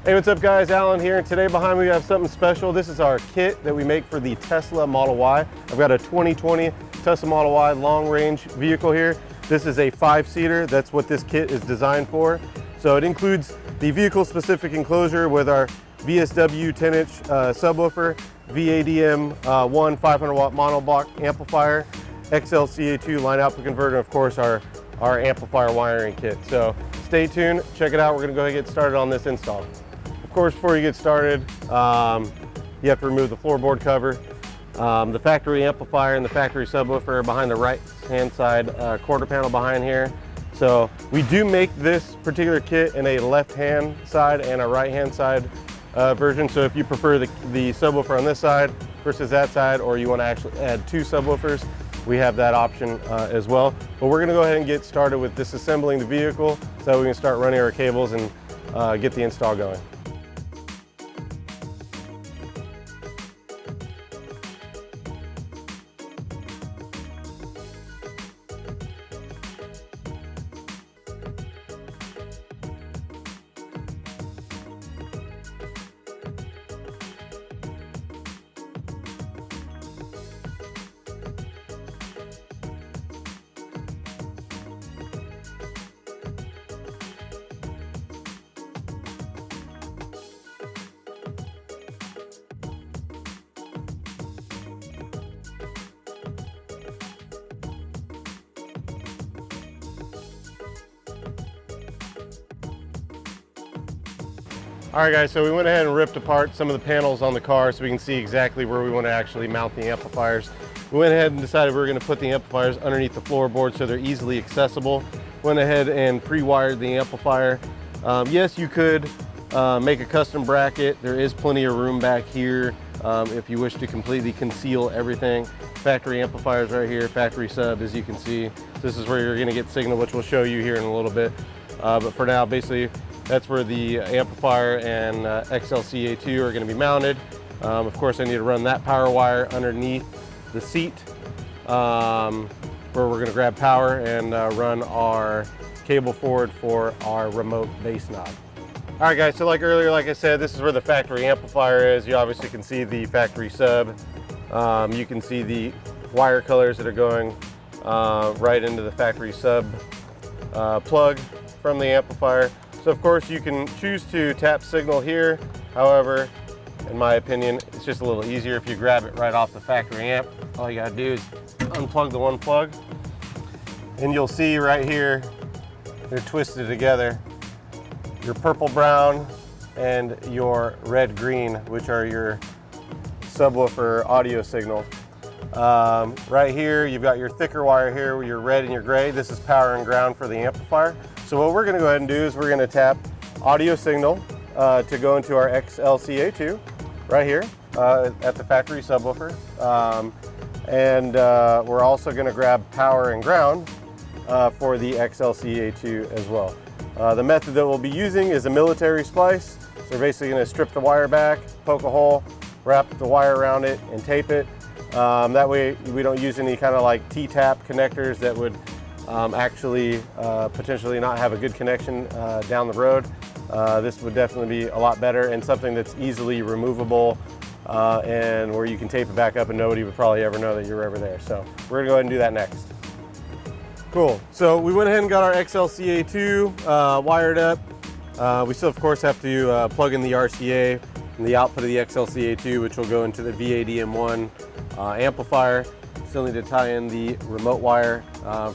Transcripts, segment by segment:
Hey, what's up guys, Alan here, and today behind me we have something special. This is our kit that we make for the Tesla Model Y. I've got a 2020 Tesla Model Y long range vehicle here. This is a 5-seater, that's what this kit is designed for. So it includes the vehicle specific enclosure with our VSW 10-inch subwoofer, VADM1 500 watt monoblock amplifier, XLCA2 line output converter, and of course our amplifier wiring kit. So stay tuned, check it out. We're gonna go ahead and get started on this install. Of course, before you get started, you have to remove the floorboard cover. The factory amplifier and the factory subwoofer are behind the right-hand side quarter panel behind here. So we do make this particular kit in a left-hand side and a right-hand side version. So if you prefer the subwoofer on this side versus that side, or you want to actually add 2 subwoofers, we have that option as well. But we're going to go ahead and get started with disassembling the vehicle so that we can start running our cables and get the install going. All right guys, so we went ahead and ripped apart some of the panels on the car so we can see exactly where we want to actually mount the amplifiers. We went ahead and decided we were going to put the amplifiers underneath the floorboard so they're easily accessible. Went ahead and pre-wired the amplifier. Yes, you could make a custom bracket. There is plenty of room back here if you wish to completely conceal everything. Factory amplifiers right here, factory sub, as you can see. This is where you're going to get signal, which we'll show you here in a little bit. But for now, basically, that's where the amplifier and XLCA2 are going to be mounted. Of course, I need to run that power wire underneath the seat where we're going to grab power and run our cable forward for our remote bass knob. All right guys, so like earlier, like I said, this is where the factory amplifier is. You obviously can see the factory sub. You can see the wire colors that are going right into the factory sub plug from the amplifier. So of course you can choose to tap signal here. However, in my opinion, it's just a little easier if you grab it right off the factory amp. All you gotta do is unplug the one plug, and you'll see right here, they're twisted together. Your purple brown and your red green, which are your subwoofer audio signal. Right here, you've got your thicker wire here with your red and your gray. This is power and ground for the amplifier. So what we're going to go ahead and do is we're going to tap audio signal to go into our XLCA2 right here at the factory subwoofer. We're also going to grab power and ground for the XLCA2 as well. The method that we'll be using is a military splice. So we're basically going to strip the wire back, poke a hole, wrap the wire around it, and tape it. That way we don't use any kind of like T-tap connectors that would actually potentially not have a good connection down the road. This would definitely be a lot better and something that's easily removable and where you can tape it back up and nobody would probably ever know that you're ever there. So we're gonna go ahead and do that next. Cool, so we went ahead and got our XLCA2 wired up. We still of course have to plug in the RCA and the output of the XLCA2, which will go into the VADM1 amplifier. Still need to tie in the remote wire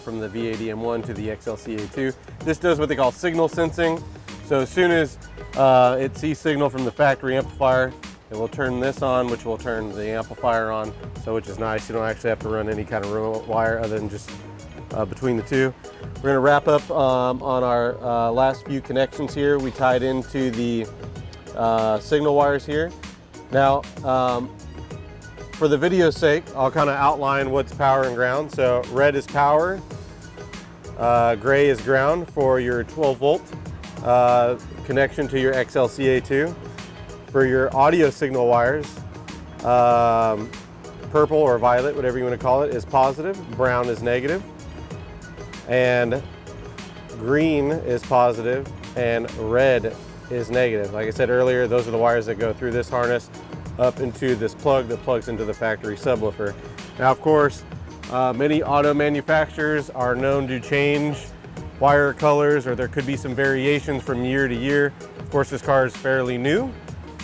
from the VADM1 to the XLCA2. This does what they call signal sensing. So as soon as it sees signal from the factory amplifier, it will turn this on, which will turn the amplifier on. So which is nice. You don't actually have to run any kind of remote wire other than just between the two. We're going to wrap up on our last few connections here. We tied into the signal wires here. Now, for the video's sake, I'll kind of outline what's power and ground. So red is power, gray is ground for your 12 volt connection to your XLCA2. For your audio signal wires, purple or violet, whatever you want to call it, is positive, brown is negative, and green is positive, and red is negative. Like I said earlier, those are the wires that go through this harness up into this plug that plugs into the factory subwoofer. Now, of course, many auto manufacturers are known to change wire colors, or there could be some variations from year to year. Of course, this car is fairly new,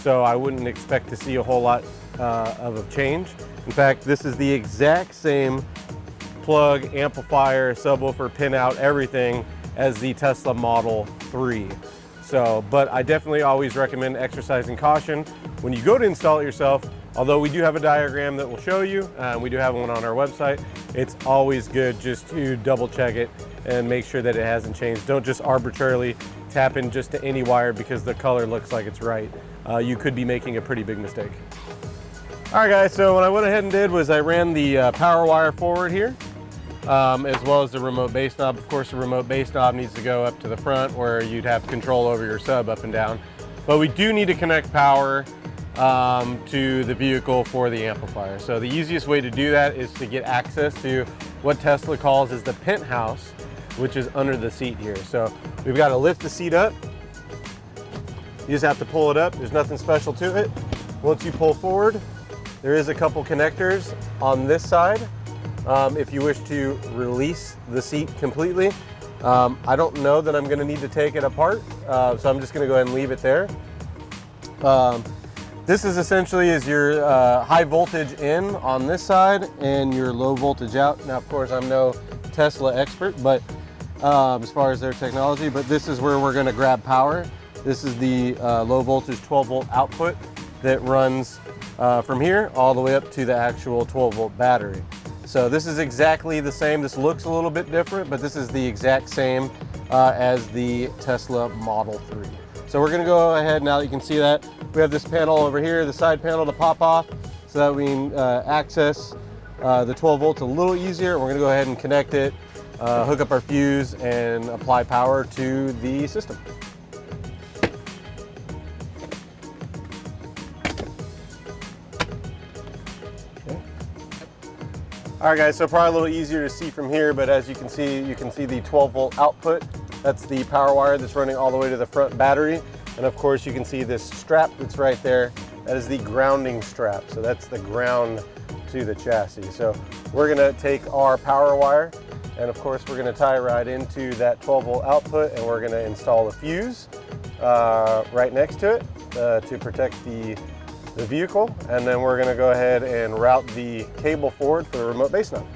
so I wouldn't expect to see a whole lot of a change. In fact, this is the exact same plug, amplifier, subwoofer, pinout, everything as the Tesla Model 3. So, but I definitely always recommend exercising caution when you go to install it yourself. Although we do have a diagram that will show you, we do have one on our website, it's always good just to double check it and make sure that it hasn't changed. Don't just arbitrarily tap in just to any wire because the color looks like it's right. You could be making a pretty big mistake. All right, guys, so what I went ahead and did was I ran the power wire forward here, as well as the remote base knob. Of course, the remote base knob needs to go up to the front where you'd have control over your sub up and down. But we do need to connect power to the vehicle for the amplifier. So the easiest way to do that is to get access to what Tesla calls is the penthouse, which is under the seat here. So we've got to lift the seat up. You just have to pull it up. There's nothing special to it. Once you pull forward, there is a couple connectors on this side if you wish to release the seat completely. I don't know that I'm going to need to take it apart, so I'm just going to go ahead and leave it there. This is essentially is your high voltage in on this side and your low voltage out. Now, of course, I'm no Tesla expert, but as far as their technology, but this is where we're going to grab power. This is the low voltage 12 volt output that runs from here all the way up to the actual 12 volt battery. So this is exactly the same. This looks a little bit different, but this is the exact same as the Tesla Model 3. So we're gonna go ahead, now that you can see that, we have this panel over here, the side panel to pop off so that we can access the 12 volts a little easier. We're gonna go ahead and connect it, hook up our fuse, and apply power to the system. All right, guys, so probably a little easier to see from here, but as you can see the 12 volt output. That's the power wire that's running all the way to the front battery. And of course, you can see this strap that's right there. That is the grounding strap. So that's the ground to the chassis. So we're gonna take our power wire, and of course, we're gonna tie right into that 12 volt output, and we're gonna install a fuse right next to it to protect the vehicle, and then we're going to go ahead and route the cable forward for the remote base knob.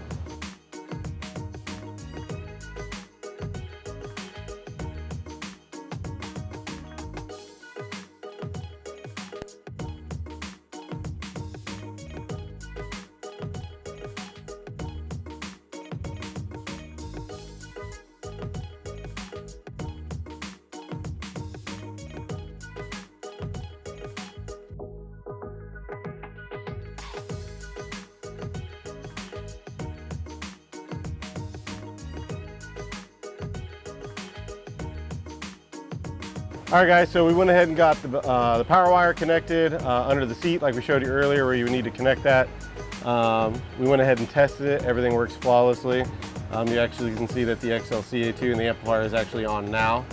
All right, guys, so we went ahead and got the power wire connected under the seat like we showed you earlier where you would need to connect that. We went ahead and tested it. Everything works flawlessly. You actually can see that the XLCA2 and the amplifier is actually on now.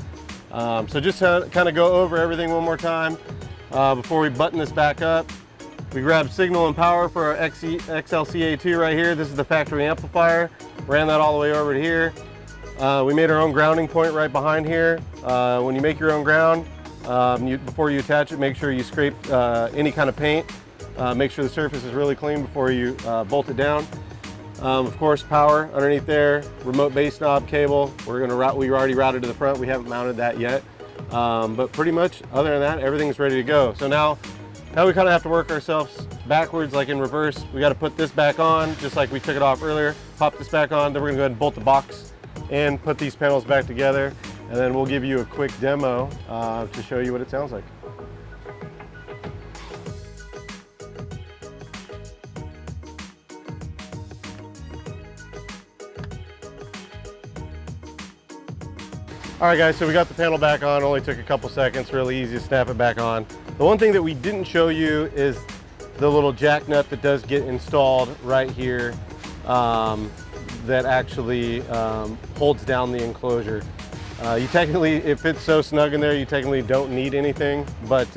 So just to kind of go over everything one more time before we button this back up. We grabbed signal and power for our XLCA2 right here. This is the factory amplifier. Ran that all the way over to here. We made our own grounding point right behind here. When you make your own ground, before you attach it, make sure you scrape any kind of paint. Make sure the surface is really clean before you bolt it down. Of course, power underneath there, remote base knob cable. We already routed to the front. We haven't mounted that yet. But pretty much, other than that, everything's ready to go. So now we kind of have to work ourselves backwards, like in reverse. We got to put this back on, just like we took it off earlier. Pop this back on, then we're gonna go ahead and bolt the box and put these panels back together, and then we'll give you a quick demo to show you what it sounds like. All right, guys, so we got the panel back on. Only took a couple seconds, really easy to snap it back on. The one thing that we didn't show you is the little jack nut that does get installed right here that actually holds down the enclosure. You technically, it fits so snug in there, you technically don't need anything, but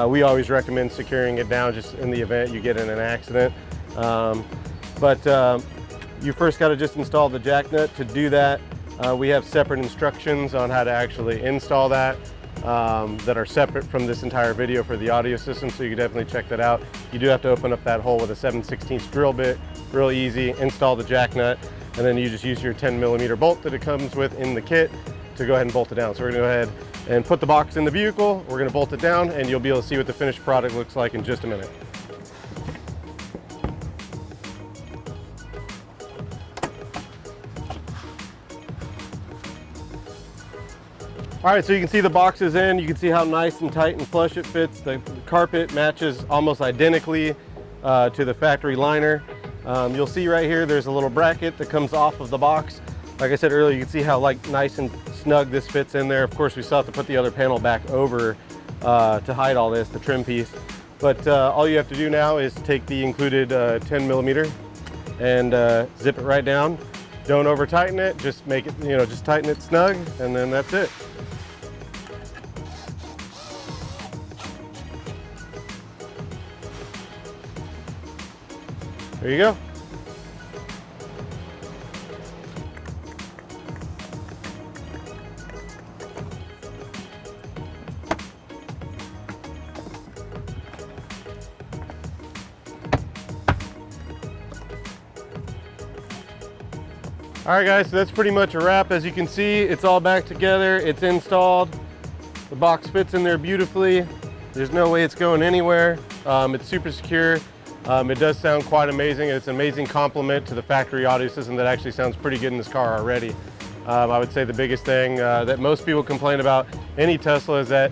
we always recommend securing it down just in the event you get in an accident. You first got to just install the jack nut. To do that, we have separate instructions on how to actually install that that are separate from this entire video for the audio system, so you can definitely check that out. You do have to open up that hole with a 7/16 drill bit, real easy, install the jack nut, and then you just use your 10mm bolt that it comes with in the kit to go ahead and bolt it down. So we're gonna go ahead and put the box in the vehicle, we're gonna bolt it down, and you'll be able to see what the finished product looks like in just a minute. All right, so you can see the box is in. You can see how nice and tight and flush it fits. The carpet matches almost identically to the factory liner. You'll see right here, there's a little bracket that comes off of the box. Like I said earlier, you can see how nice and snug this fits in there. Of course, we still have to put the other panel back over to hide all this, the trim piece. But all you have to do now is take the included 10mm and zip it right down. Don't over tighten it, just make it, just tighten it snug, and then that's it. There you go. All right guys, so that's pretty much a wrap. As you can see, it's all back together, it's installed. The box fits in there beautifully. There's no way it's going anywhere. It's super secure. It does sound quite amazing. It's an amazing complement to the factory audio system that actually sounds pretty good in this car already. I would say the biggest thing that most people complain about any Tesla is that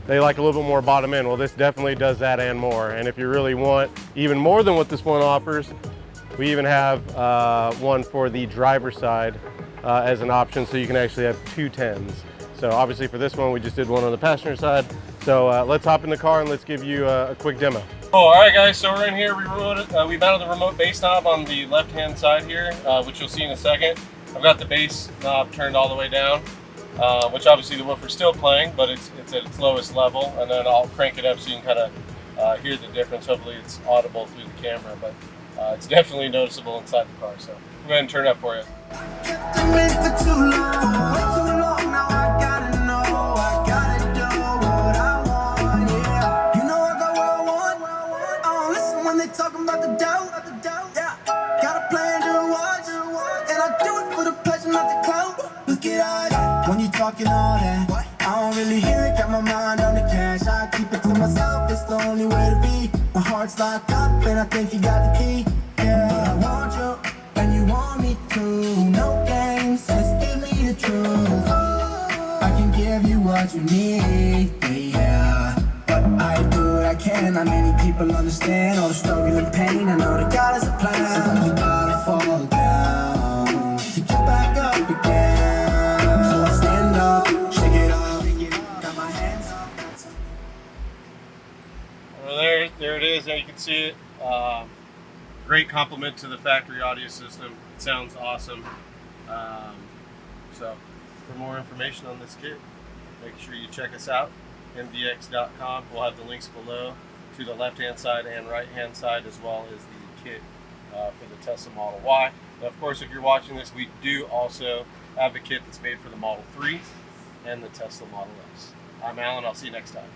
they like a little bit more bottom end. Well, this definitely does that and more. And if you really want even more than what this one offers, we even have one for the driver's side as an option, so you can actually have two 10s. So obviously for this one, we just did one on the passenger side. So let's hop in the car and let's give you a quick demo. Oh, all right guys, so we're in here. We mounted the remote bass knob on the left-hand side here, which you'll see in a second. I've got the bass knob turned all the way down, which obviously the woofer's still playing, but it's at its lowest level. And then I'll crank it up so you can kind of hear the difference. Hopefully it's audible through the camera, but it's definitely noticeable inside the car. So go ahead and turn it up for you. Talking about the doubt, yeah. Got a plan to watch, and I do it for the pleasure, not the clout. Look at that, when you talking all that, I don't really hear it, got my mind on the cash. I keep it to myself, it's the only way to be. My heart's locked up, and I think you got the key. Yeah, I want you, and you want me to. No games, just give me the truth. I can give you what you need, yeah. But I do what I can, not many people understand all the struggle and pain. I know that God has a plan. Sometimes you gotta fall down to get back up again. So I stand up, shake it off, got my hands up. Well, there it is. There you can see it. Great compliment to the factory audio system. It sounds awesome. So for more information on this kit, make sure you check us out. NVX.com. We'll have the links below to the left-hand side and right-hand side, as well as the kit for the Tesla Model Y. Now, of course, if you're watching this, we do also have a kit that's made for the Model 3 and the Tesla Model S. I'm Alan. I'll see you next time.